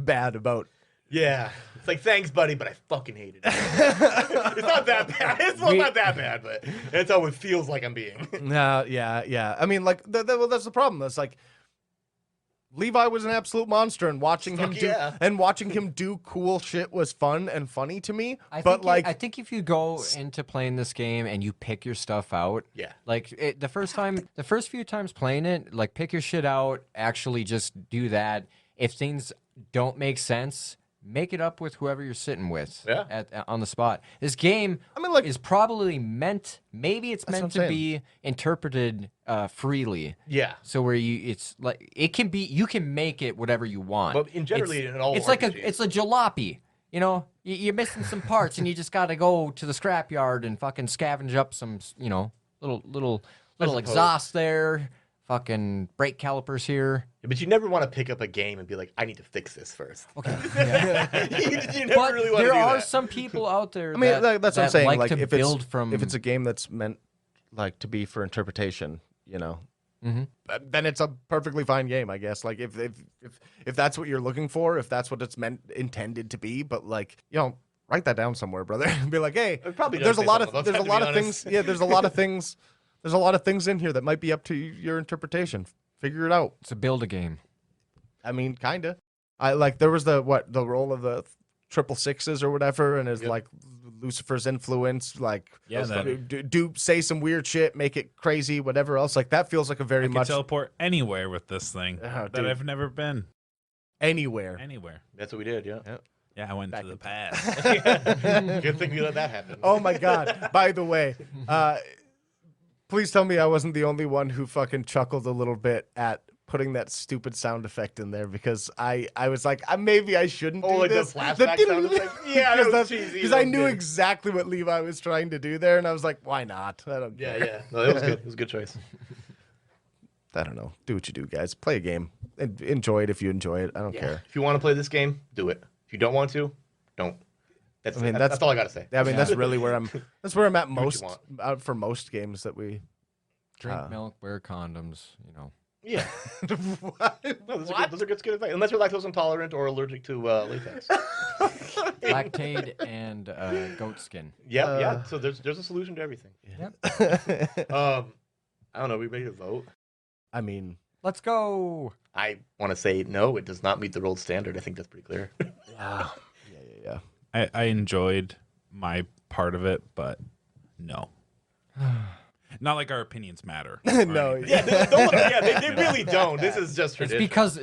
S4: bad about.
S1: Yeah, it's like thanks, buddy, but I fucking hated it. It's not that bad. It's not that bad, but that's how it feels like I'm being.
S4: Yeah. I mean, like, well, that's the problem. That's like, Levi was an absolute monster, and watching him do cool shit was fun and funny to me.
S2: I think if you go into playing this game and you pick your stuff out, like the first few times playing it, like pick your shit out, actually just do that. If things don't make sense, make it up with whoever you're sitting with on the spot. This game, is probably meant to be interpreted freely.
S1: Yeah.
S2: So where it's like you can make it whatever you want.
S1: But in generally, in all
S2: it's
S1: RPGs.
S2: it's a jalopy. You know, you're missing some parts, and you just got to go to the scrapyard and fucking scavenge up some, little exhaust there. Fucking brake calipers here.
S1: But you never want to pick up a game and be like, I need to fix this first.
S2: Okay.
S1: you never really want to do that.
S2: There are some people out there.
S4: I mean, that's what I'm saying.
S2: Like to build from.
S4: If it's a game that's meant like to be for interpretation,
S2: Mm-hmm.
S4: then it's a perfectly fine game, I guess. Like if that's what you're looking for, if that's what it's intended to be, but like write that down somewhere, brother, and be like, hey, there's a lot of things. Yeah, there's a lot of things. There's a lot of things in here that might be up to your interpretation. Figure it out.
S2: It's a build a game.
S4: I mean, kinda. There was the role of the 666s or whatever, and it's like Lucifer's influence, like do say some weird shit, make it crazy, whatever else. Like that feels like a very
S3: I can
S4: much
S3: teleport anywhere with this thing that I've never been.
S4: Anywhere.
S1: That's what we did, yeah.
S3: Yeah, I went to the past.
S1: Good thing we let that happen.
S4: Oh my god. By the way, please tell me I wasn't the only one who fucking chuckled a little bit at putting that stupid sound effect in there, because I was like, maybe I shouldn't do this.
S1: The flashback sound effect? Yeah, that was cheesy.
S4: Because I knew exactly what Levi was trying to do there, and I was like, why not? I don't care.
S1: Yeah. No, it was good. It was a good choice.
S4: I don't know. Do what you do, guys. Play a game. Enjoy it if you enjoy it. I don't care.
S1: If you want to play this game, do it. If you don't want to, don't. That's all I got to say.
S4: I mean, that's really where I'm at most for most games that we
S2: drink milk, wear condoms,
S1: Yeah. No, those are good advice. Unless you're lactose intolerant or allergic to latex.
S2: Lactate and goat skin.
S1: Yeah. So there's a solution to everything.
S2: Yep.
S1: I don't know. Are we ready to vote?
S4: I mean,
S2: let's go.
S1: I want to say no. It does not meet the world standard. I think that's pretty clear.
S4: Yeah.
S3: I enjoyed my part of it, but no. Not like our opinions matter.
S4: No.
S1: They really don't. This is just tradition.
S2: It's because,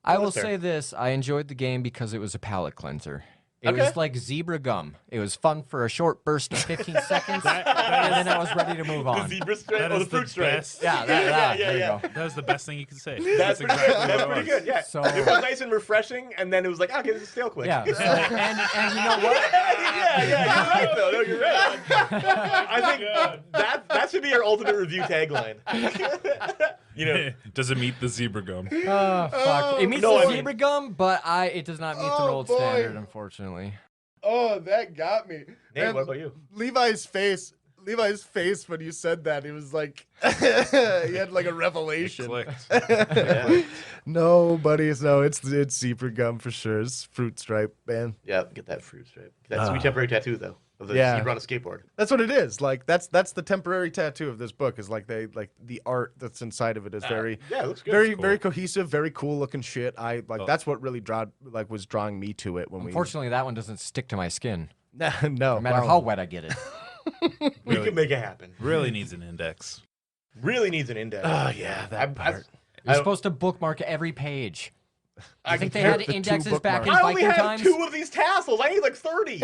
S2: I will say this. I enjoyed the game because it was a palate cleanser. It was like zebra gum. It was fun for a short burst of 15 seconds, and then I was ready to move on.
S1: The zebra stripe or the fruit stripe.
S2: Yeah, there you go.
S3: That was the best thing you could say.
S1: That's pretty good. Yeah.
S2: So,
S1: it was nice and refreshing, and then it was like, okay, this is stale quick.
S2: Yeah. So, and you know what?
S1: Yeah. You're right, though. No, you're right. I think that should be our ultimate review tagline.
S3: Does it meet the zebra gum?
S2: Fuck. It meets the zebra gum, but it does not meet the world standard, unfortunately.
S4: Oh, that got me.
S1: Nate, what about you?
S4: Levi's face when you said that, it was like he had like a revelation.
S3: It clicked.
S4: No, buddies, no, it's zebra gum for sure. It's fruit stripe, man.
S1: Yeah, get that fruit stripe. That sweet temporary tattoo though of the zebra on a skateboard.
S4: That's what it is. Like that's the temporary tattoo of this book. Is like the art that's inside of it is very
S1: it looks good.
S4: Very cohesive, very cool looking shit. That's what really was drawing me to it when
S2: Unfortunately, that one doesn't stick to my skin.
S4: No,
S2: no matter how wet I get it.
S1: We can make it happen.
S3: Really needs an index.
S1: Really needs an index.
S4: Oh yeah, that part.
S2: You're supposed to bookmark every page. I think they had indexes back in
S1: I only
S2: Viking
S1: have
S2: times.
S1: 2 of these tassels. I need like 30.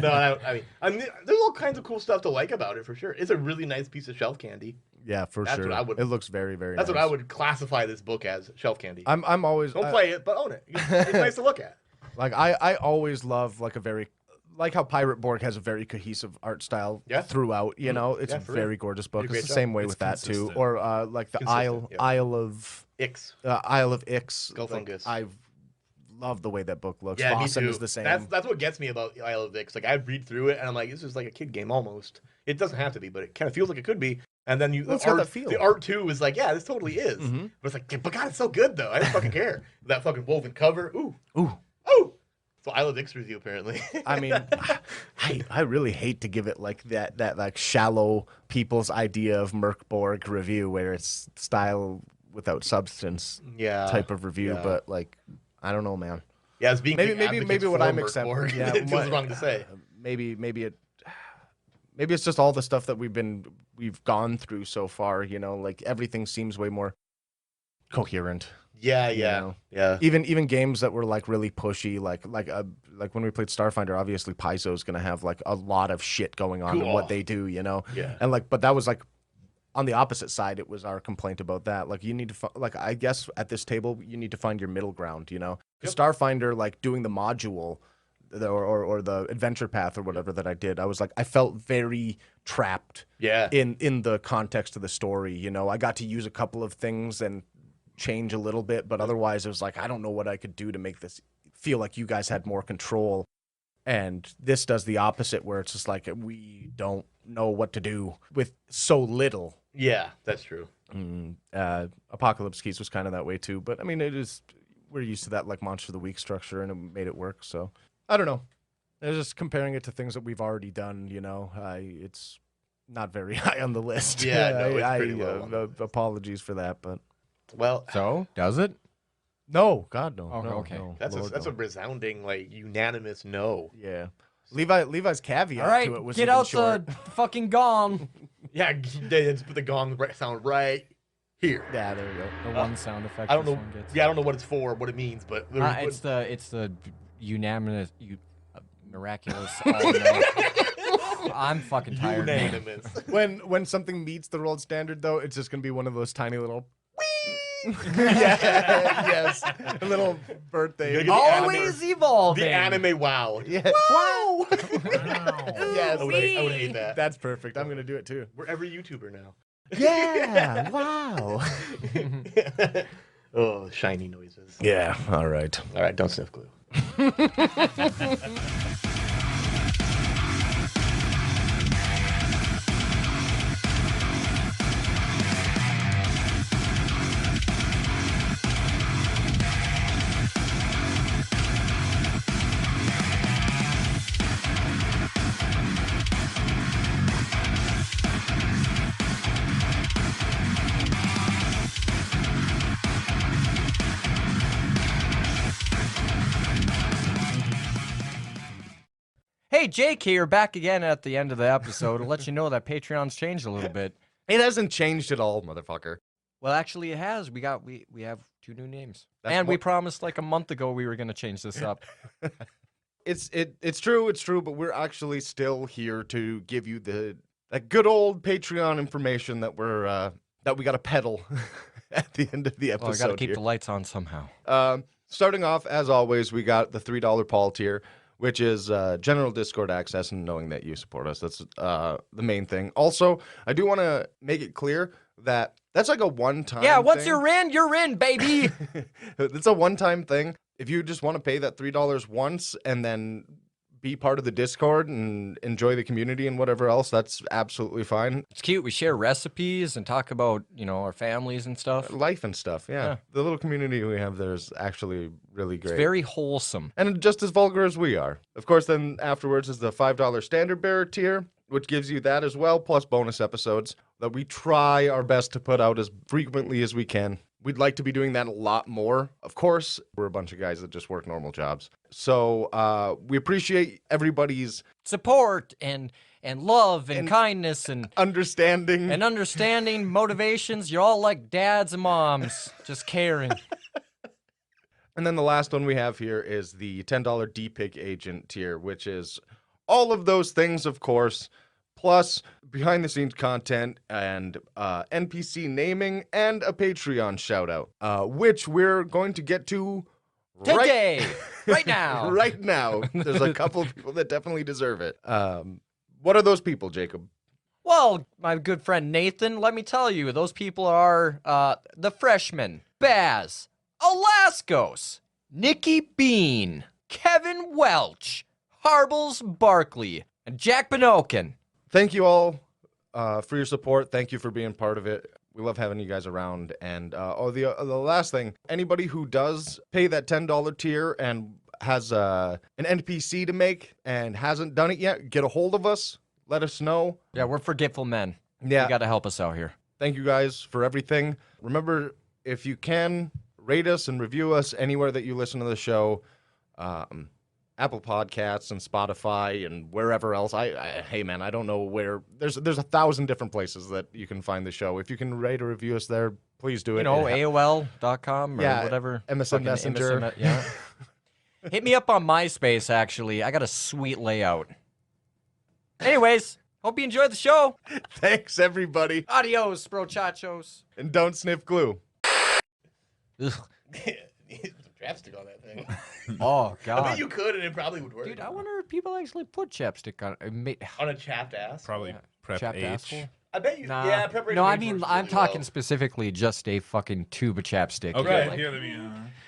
S1: No, I mean, there's all kinds of cool stuff to like about it for sure. It's a really nice piece of shelf candy.
S4: Yeah, for sure. It looks very, very.
S1: That's
S4: nice.
S1: what I would classify this book as, shelf candy.
S4: I'm always
S1: don't play it, but own it. It's nice to look at.
S4: Like I always love like how Pirate Borg has a very cohesive art style throughout. It's a very gorgeous book. It's the same way with that too. Or like the Isle of
S1: Ix.
S4: Isle of Ix.
S1: Skullfungus.
S4: I've love the way that book looks.
S1: Yeah,
S4: Fossen
S1: me too.
S4: is the same.
S1: That's what gets me about Isle of Vix. Like I read through it and I'm like, this is like a kid game almost. It doesn't have to be, but it kind of feels like it could be. And then
S4: Well, it's got that feel.
S1: the art too is like, yeah, this totally is.
S4: Mhm.
S1: But it's like, but God, it's so good though. I don't fucking care. That fucking woven cover. Ooh.
S4: Ooh.
S1: So Isle of Vix review apparently.
S4: I mean, I really hate to give it like that like shallow people's idea of Merkborg review where it's style without substance type of review, but like I don't know, man.
S1: Yeah, it's being
S4: maybe what I'm accepting.
S1: Yeah, it feels wrong to say.
S4: Maybe it's just all the stuff that we've gone through so far. You know, like everything seems way more coherent.
S1: Yeah.
S4: Even games that were like really pushy, like when we played Starfinder, obviously Paizo's gonna have like a lot of shit going on in what they do, you know.
S1: Yeah.
S4: And like, but that was like on the opposite side. It was our complaint about that. Like you need to like I guess at this table you need to find your middle ground, you know. Starfinder, like doing the module or the adventure path or whatever that I did, I was like I felt very trapped.
S1: Yeah.
S4: In the context of the story, you know, I got to use a couple of things and change a little bit, but otherwise it was like I don't know what I could do to make this feel like you guys had more control. And this does the opposite, where it's just like we don't know what to do with so little.
S1: Yeah, that's true.
S4: Apocalypse Keys was kind of that way too, but I mean we're used to that like Monster of the Week structure, and it made it work. So I don't know. I was just comparing it to things that we've already done. You know, it's not very high on the list.
S1: Yeah, no, it's pretty low.
S4: Apologies for that, but.
S1: Well,
S2: so does it?
S4: No, God, no.
S2: Oh,
S4: no
S2: okay.
S4: no,
S1: that's
S4: Lord,
S1: a resounding, like, unanimous no.
S4: Yeah. Levi's caveat
S2: All right,
S4: to it was
S2: get
S4: even
S2: out
S4: short.
S2: the fucking gong.
S1: Yeah, just put the gong sound right here.
S4: Yeah, there we go.
S2: The one sound effect.
S1: I don't know.
S2: this one gets.
S1: Yeah, I don't know what it's for, what it means, but
S2: It's the unanimous, miraculous. Oh, no. I'm fucking tired. man.
S1: Unanimous.
S4: When something meets the world standard, though, it's just gonna be one of those tiny little. Yes, a little birthday.
S2: Always evolving.
S1: The anime wow.
S4: Yeah.
S2: Wow.
S4: Yes,
S1: I would hate that.
S4: That's perfect. I'm gonna do it too.
S1: We're every YouTuber now.
S4: Yeah. Wow.
S1: Oh, shiny noises.
S4: Yeah. All right.
S1: All right, don't sniff glue.
S2: Hey, Jake here, back again at the end of the episode to let you know that Patreon's changed a little bit.
S4: It hasn't changed at all, motherfucker.
S2: Well, actually, it has. We have 2 new names,
S4: That's
S2: we promised like a month ago we were going to change this up.
S4: It's true, but we're actually still here to give you that good old Patreon information that we got to peddle at the end of the episode.
S2: Well, I got to keep the lights on somehow.
S4: Starting off, as always, we got the $3 Paul tier, which is general Discord access and knowing that you support us. That's the main thing. Also, I do want to make it clear that that's like a one-time
S2: once
S4: thing.
S2: you're in, baby.
S4: It's a one-time thing. If you just want to pay that $3 once and then be part of the Discord and enjoy the community and whatever else, that's absolutely fine.
S2: It's cute. We share recipes and talk about, our families and stuff.
S4: Life and stuff, yeah. The little community we have there is actually really great.
S2: It's very wholesome.
S4: And just as vulgar as we are. Of course, then afterwards is the $5 Standard Bearer tier, which gives you that as well, plus bonus episodes that we try our best to put out as frequently as we can. We'd like to be doing that a lot more. Of course, we're a bunch of guys that just work normal jobs. So we appreciate everybody's
S2: support and love and kindness and
S4: understanding.
S2: And understanding motivations. You're all like dads and moms, just caring.
S4: And then the last one we have here is the $10 DPIC agent tier, which is all of those things, of course, plus behind-the-scenes content and NPC naming and a Patreon shout-out, which we're going to get to
S2: today, right now.
S4: Right now. There's a couple of people that definitely deserve it. What are those people, Jacob?
S2: Well, my good friend Nathan, let me tell you, those people are the Freshmen, Baz, Alaskos, Nikki Bean, Kevin Welch, Harbles Barkley, and Jack Benokin.
S4: Thank you all for your support. Thank you for being part of it. We love having you guys around. And the last thing, anybody who does pay that $10 tier and has an NPC to make and hasn't done it yet, get a hold of us. Let us know.
S2: Yeah, we're forgetful men.
S4: Yeah.
S2: You got to help us out here.
S4: Thank you guys for everything. Remember, if you can, rate us and review us anywhere that you listen to the show. Apple Podcasts and Spotify and wherever else. Hey man, I don't know where. There's 1,000 different places that you can find the show. If you can rate or review us there, please do it.
S2: You know, AOL.com or whatever.
S4: MSN Messenger.
S2: Yeah. Hit me up on MySpace, actually. I got a sweet layout. Anyways, hope you enjoyed the show.
S4: Thanks, everybody.
S2: Adios, brochachos.
S4: And don't sniff glue.
S2: Ugh.
S1: Chapstick on that thing.
S2: Oh,
S1: I
S2: God.
S1: bet you could, and it probably would work.
S2: Dude, I wonder if people actually put chapstick on it.
S1: On a chapped ass?
S3: Probably prep
S2: Chapped
S3: H.
S2: asshole?
S1: I bet you.
S2: Nah.
S1: Yeah, preparation.
S2: No, I
S1: H
S2: mean,
S1: works
S2: I'm
S1: really
S2: talking
S1: well.
S2: specifically just a fucking tube of chapstick.
S3: Okay,
S1: Right.
S3: here, let me.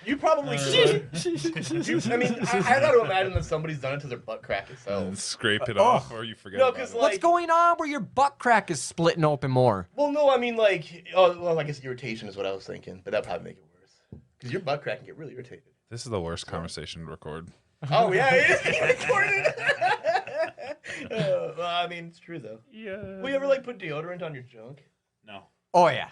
S1: You probably should. I mean, I got to imagine that somebody's done it to their butt crack itself.
S3: Scrape it off, or you forget
S1: No,
S3: about
S1: 'cause,
S3: it.
S1: like-
S2: What's going on where your butt crack is splitting open more?
S1: Well, no, I mean, like, I guess irritation is what I was thinking, but that'd probably make it worse. Because your butt crack can get really irritated.
S3: This is the worst conversation to record.
S1: Oh, yeah, it is being recorded. Well, I mean, it's true, though.
S3: Yeah.
S1: Will you ever, like, put deodorant on your junk?
S3: No.
S2: Oh, yeah.